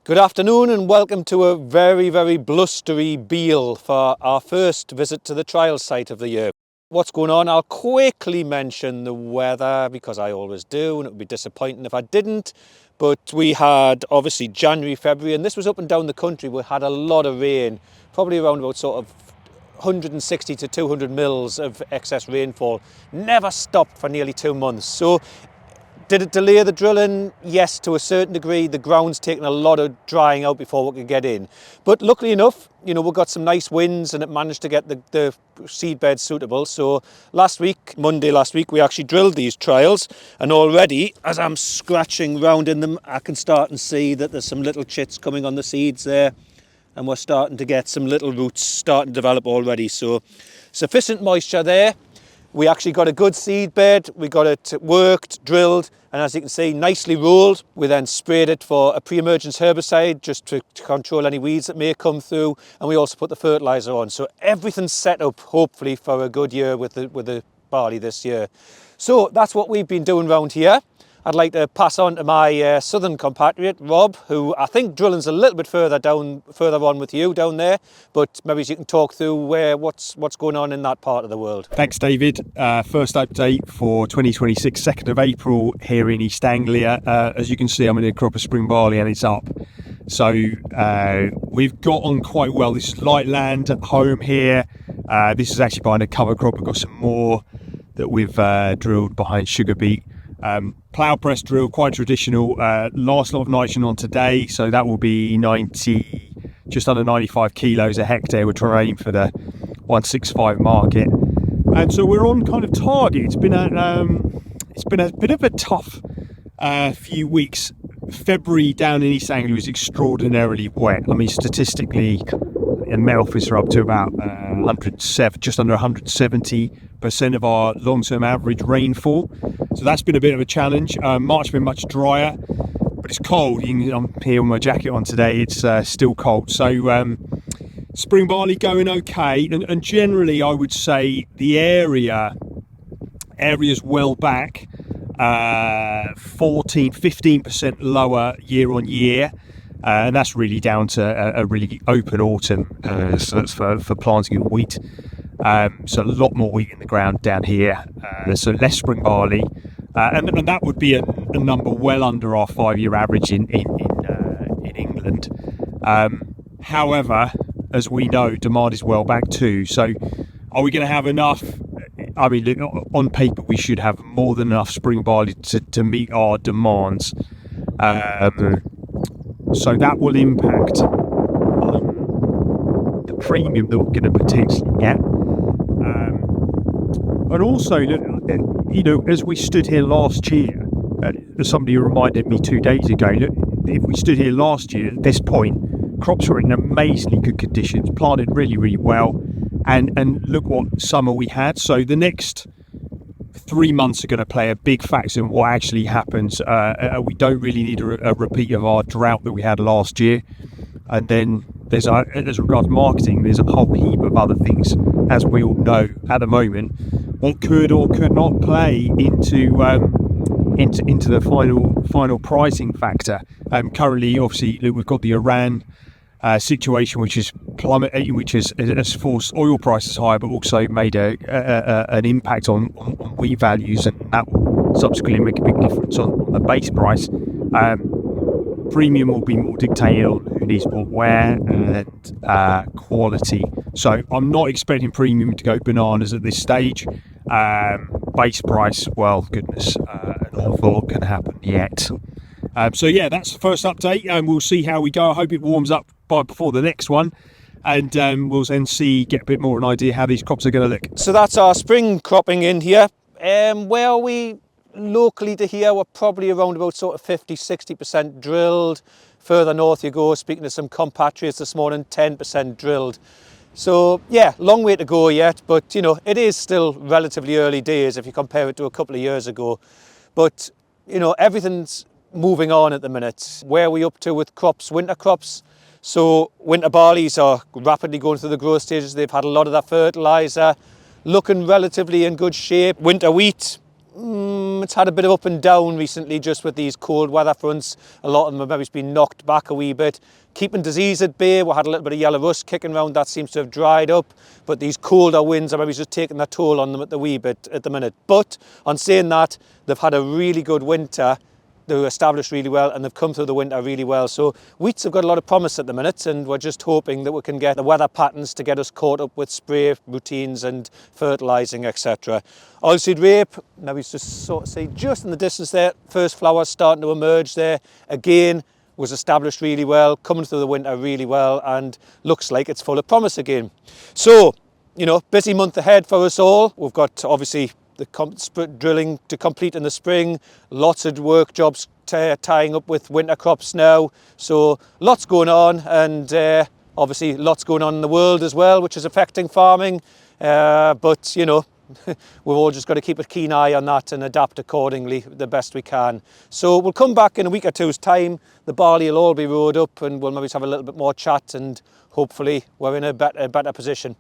Good afternoon and welcome to a very blustery Beal for our first visit to the trial site of the year. What's going on? I'll quickly mention the weather because I always do, and it would be disappointing if I didn't. But we had obviously January, February, and this was up and down the country. We had a lot of rain, probably around about sort of 160 to 200 mils of excess rainfall. Never stopped for nearly 2 months. So did it delay the drilling? Yes, to a certain degree. The ground's taken a lot of drying out before we could get in. But luckily enough, we got some nice winds and it managed to get the seed beds suitable. So Monday last week, we actually drilled these trials. And already, as I'm scratching round in them, I can start and see that there's some little chits coming on the seeds there. And we're starting to get some little roots starting to develop already. So sufficient moisture there. We actually got a good seed bed, we got it worked, drilled, and as you can see, nicely rolled. We then sprayed it for a pre-emergence herbicide just to control any weeds that may come through, and we also put the fertiliser on. So everything's set up, hopefully, for a good year with the barley this year. So that's what we've been doing around here. I'd like to pass on to my southern compatriot, Rob, who I think drilling's a little bit further on with you down there, but maybe you can talk through what's going on in that part of the world. Thanks, David. First update for 2026, 2nd of April here in East Anglia. As you can see, I'm in a crop of spring barley and it's up. So we've got on quite well. This is light land at home here. This is actually behind a cover crop. We've got some more that we've drilled behind sugar beet. Plough press drill, quite traditional. Last lot of nitrogen on today, so that will be just under 95 kilos a hectare. We're trying to aim for the 165 market, and so we're on kind of target. It's been a bit of a tough few weeks. February down in East Anglia was extraordinarily wet. I mean, statistically, and Met Office are up to about 107, just under 170% of our long-term average rainfall. So that's been a bit of a challenge. March has been much drier, but it's cold. I'm here with my jacket on today. It's still cold. So spring barley going okay, and generally I would say the area's well back, 15% lower year on year. And that's really down to a really open autumn, so that's for planting of wheat. So a lot more wheat in the ground down here, so less spring barley, and that would be a number well under our 5-year average in England. However, as we know, demand is well back too. So are we going to have enough? I mean, on paper, we should have more than enough spring barley to meet our demands. So that will impact the premium that we're going to potentially get. And also, as we stood here last year, somebody reminded me 2 days ago, if we stood here last year at this point, crops were in amazingly good conditions, planted really well, and look what summer we had. So the next 3 months are going to play a big factor in what actually happens. We don't really need a repeat of our drought that we had last year. And then as regards marketing, there's a whole heap of other things, as we all know at the moment, what could or could not play into the final pricing factor. Currently, obviously, we've got the Iran situation, which has forced oil prices higher, but also made an impact on wheat values, and that will subsequently make a big difference on the base price. Premium will be more dictated on who needs bought where and quality. So I'm not expecting premium to go bananas at this stage. Base price, well, goodness, an awful lot can happen yet. So yeah, that's the first update, and we'll see how we go. I hope it warms up before the next one, and we'll then get a bit more of an idea how these crops are going to look. So that's our spring cropping in here. Where are we locally to here? We're probably around about sort of 50-60% drilled. Further north you go, speaking to some compatriots this morning, 10% drilled. So yeah, long way to go yet, but it is still relatively early days if you compare it to a couple of years ago. But everything's moving on at the minute. Where are we up to with crops, winter crops? So winter barleys are rapidly going through the growth stages. They've had a lot of that fertiliser, looking relatively in good shape. Winter wheat, It's had a bit of up and down recently just with these cold weather fronts. A lot of them have maybe been knocked back a wee bit. Keeping disease at bay, we had a little bit of yellow rust kicking around, that seems to have dried up, but these colder winds are maybe just taking their toll on them at the wee bit at the minute. But on saying that, they've had a really good winter. They're established really well and they've come through the winter really well. So wheats have got a lot of promise at the minute, and we're just hoping that we can get the weather patterns to get us caught up with spray routines and fertilising, etc. Oilseed rape, now we just sort of see just in the distance there, first flowers starting to emerge there. Again, was established really well, coming through the winter really well, and looks like it's full of promise again. So, you know, busy month ahead for us all. We've got obviously the drilling to complete in the spring, lots of work jobs tying up with winter crops now, so lots going on, and obviously lots going on in the world as well, which is affecting farming, but you know, we've all just got to keep a keen eye on that and adapt accordingly the best we can. So we'll come back in a week or two's time, the barley will all be rolled up and we'll maybe have a little bit more chat, and hopefully we're in a better position.